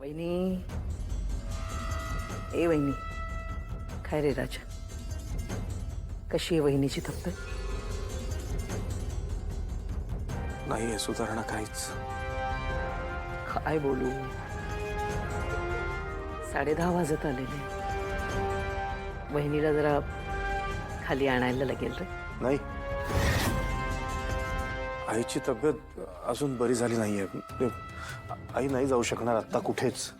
वहिनी, ए वहिनी, काय रे राजा, कशी आहे वहिनीची तब्येत? नाहीये सुधारणा काहीच. काय बोलू, 10:30 वाजत आलेले. वहिनीला जरा खाली आणायला लागेल रे. नाही, आईची तब्येत अजून बरी झाली नाहीये. आई नाही जाऊ शकणार आता कुठेच.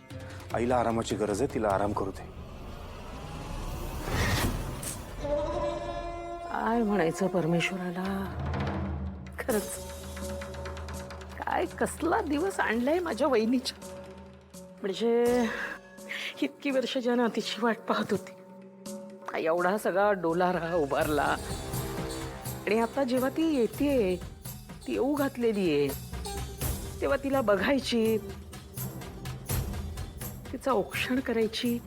आईला आरामाची गरज आहे, तिला आराम करू दे. काय म्हणायचं परमेश्वराला, खरंच काय कसला दिवस आणलाय माझ्या वहिनीच्या. म्हणजे इतकी वर्ष ज्या नातीची वाट पाहत होती, एवढा सगळा डोलारा उभारला, आणि आता जेव्हा ती येते, ती येऊ घातलेली आहे, तेव्हा तिला बघायची, तिचं औक्षण करायची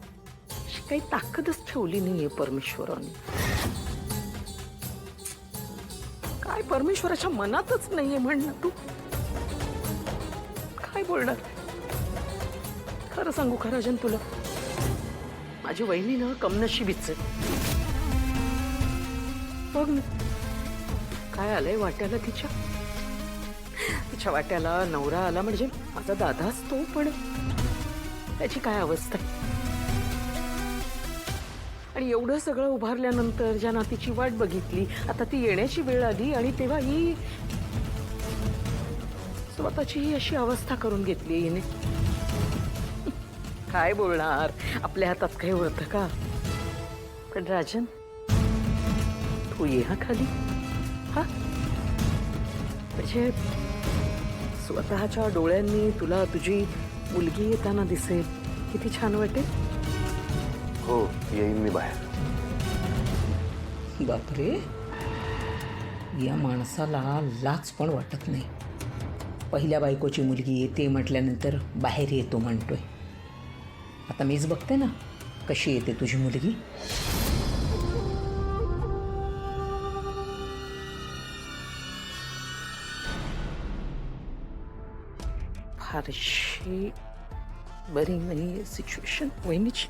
अशी काही ताकदच ठेवली नाहीये परमेश्वराने. काय परमेश्वराच्या मनातच नाहीये म्हणणं. तू काय बोलणार? खरं सांगू का राजन तुला, माझी वहिनी ना कमनशिबीच आहे. बघ ना काय आलंय वाट्याला. तिच्या वाट्याला नवरा आला म्हणजे माझा दादाच तो, पण त्याची काय अवस्था. आणि एवढं सगळं उभारल्यानंतर ज्या नातीची वाट बघितली, आता ती येण्याची वेळ आली आणि तेव्हा ही स्वतःची ही अशी अवस्था करून घेतली हिने. काय बोलणार, आपल्या हातात काही होतं का? पण राजन, तू ये हा खाली. हा म्हणजे स्वतःच्या डोळ्यांनी तुला तुझी मुलगी येताना दिसेल, किती छान वाटेल. हो, येईन मी बाहेर. बापरे, या माणसाला लाज पण वाटत नाही. पहिल्या बायकोची मुलगी येते म्हटल्यानंतर बाहेर येतो म्हणतोय. आता मीच बघते ना कशी येते तुझी मुलगी. फारशी बरी नाही सिच्युएशन वहिनीची.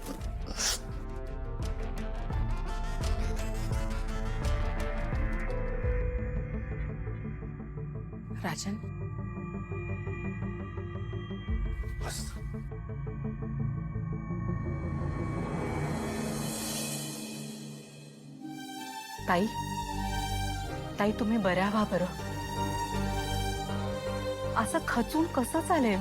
राजन, बस. ताई, ताई तुम्ही बऱ्या व्हा बरं. असं खचून कसं चालेल?